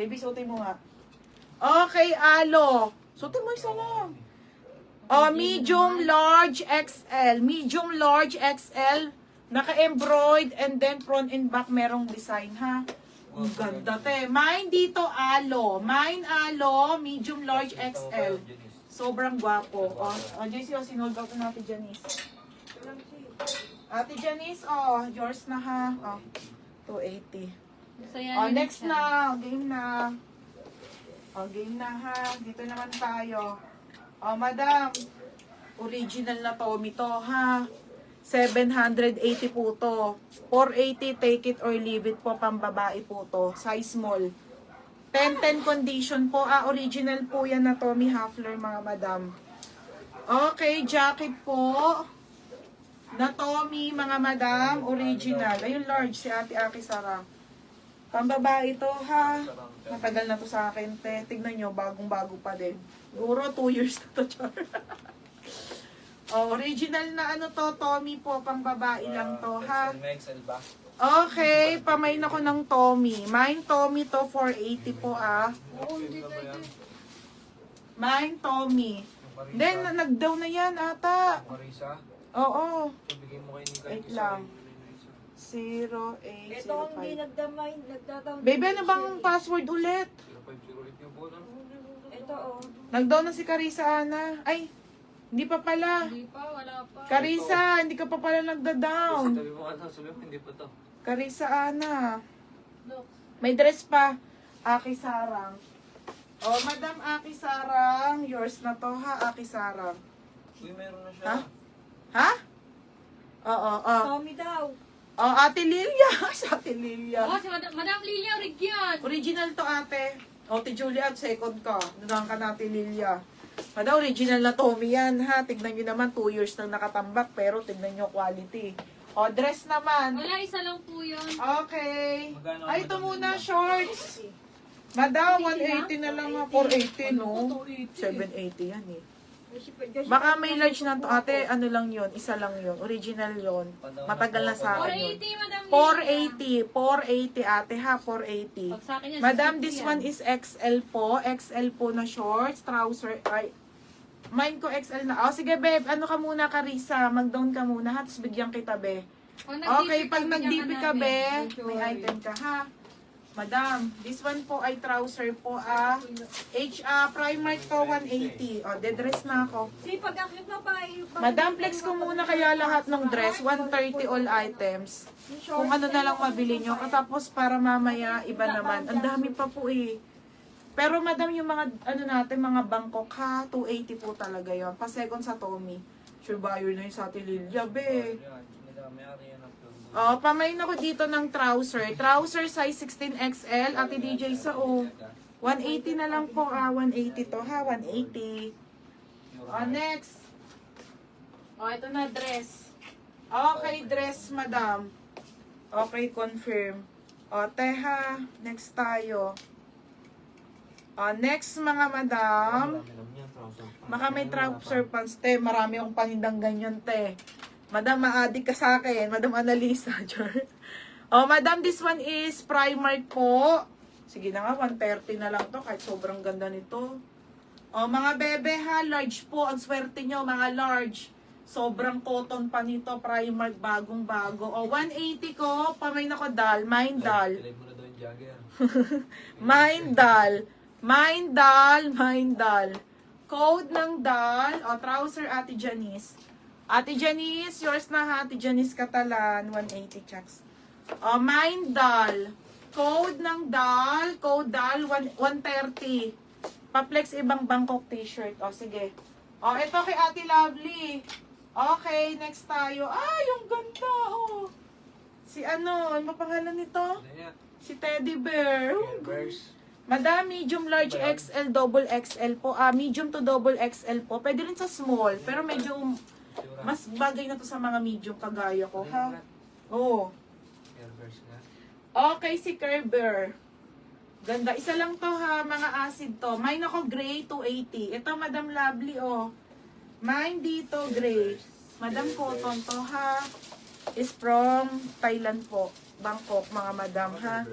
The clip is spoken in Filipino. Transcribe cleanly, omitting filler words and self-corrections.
Baby, suotin mo nga. Okay, alo. Suotin mo isa lang. Oh, medium, large, XL. Medium, large, XL. Naka-embroid and then front and back merong design, ha? Ang ganda, te. Mine dito, alo. Mine, alo. Medium, large, XL. Sobrang gwapo. Oh, JC, sinold out na natin, Janice. Ate Janice, yours na, ha? 280. Next na. Game na. Game na, ha? Dito naman tayo. Madam. Original na Tommy to, ha? 780 po to. 480, take it or leave it po. Pambabae po to. Size small. 10-10 condition po. Original po yan na Tommy Hafler, mga madam. Okay, jacket po. Na Tommy, mga madam. Original. Ayun, large. Si Ate Aki Sara. Pambabae to, ha? Matagal na to sa akin, te. Tignan nyo, bagong-bago pa din. Guro, 2 years na to, char. Original na ano to, Tommy po. Pambabae lang to, ha? Okay, pamain ako ng Tommy. Mine Tommy to, 480 po, Mine Tommy. Then, nag-down na yan, ata. Oo. Wait lang. 0805. Ito ang hindi nagdamay, nagdadamay. Baby, ano bang password ulit? Ito Nag-down na si Carissa Ana. Ay, hindi pa pala. Hindi pa, wala pa. Carissa, hindi ka pa pala nagda-down. Sabi mo, hindi pa to. Carissa Ana. Look. May dress pa. Aki Sarang. Madam Aki Sarang. Yours na to, ha? Aki Sarang. Uy, meron na siya. Ha? Ha? Oo. Tommy daw. Ate Lilia. Si Ate Lilia. Si Madam Lilia Rigyan. Original to, ate. Ate Julia, second ka. Nunahan ka na, Ate Lilia. Madam, original na Tommy yan, ha? Tignan nyo naman, 2 years nang nakatambak, pero tignan nyo quality. Dress naman. Wala, isa lang po yun. Okay. Magkano Ay, ito ang muna, shorts. Madam, 180 na lang, ha? 480, no? 780 yan, eh. Baka may large na to, ate. Ano lang yun? Isa lang yun. Original yun. Matagal na sa akin yun. 480, Madam 480, ate, ha? 480. Pag sa akin yan, Madam, 650 this yan. one is XL po. XL po na shorts, trouser. Ay, mine ko XL na. Sige, babe. Ano ka muna, Carissa? Mag-down ka muna, ha? Tapos bigyan kita, be. Okay, pag nag-DP ka, be, may item ka, ha? Madam, this one po ay trouser po, Primark to 180. Dedress na ako. Pag-akit na pa. Madam, flex ko muna kaya lahat ng dress. 130 all items. Kung ano na lang mabili nyo. Tapos para mamaya, iba naman. Ang dami pa po, eh. Pero madam, yung mga, ano natin, mga Bangkok, ha? 280 po talaga yon. Pa-second sa Tommy. Sure buyer na yung sa Ate Lilia, be. Pamain ako dito ng trouser. Trouser size 16XL. Ate DJ sa 180 na lang po, 180 to, ha? 180. Next. Ito na, dress. Okay, dress, madam. Okay, confirm. Teha. Next tayo. Next, mga madam. Baka may trouser pants, te. Marami akong panindang ganyan, te. Madam, ma-addict ka sa akin. Madam Annalisa. Madam, this one is Primark po. Sige na nga, 130 na lang to. Kahit sobrang ganda nito. Mga bebe ha, large po. Ang swerte nyo, mga large. Sobrang cotton pa nito. Primark, bagong-bago. 180 ko. Pamay na ko, dal. Mine dal. Mine dal. Mine dal. Mine dal. Code ng dal. Trouser, Ate Janice. Ate Janice, yours na ha. Ate Janice Catalan, 180 checks. Mine dal. Code ng dal. Code dal, 130. Pa-flex ibang Bangkok t-shirt. Sige. Ito kay Ate Lovely. Okay, next tayo. Yung ganda, Si ano pangalan nito? Si Teddy Bear. Madam, medium, large, XL, double XL po. Medium to double XL po. Pwede rin sa small, pero medyo mas bagay na to sa mga medium kagaya ko, ha? Okay, si Kerber. Ganda. Isa lang to ha, mga acid to. Mine ako gray, 280. Ito, Madam Lovely, oh. Mine dito, gray. Madam Cotton to ha. Is from Thailand po. Bangkok, mga madam ha.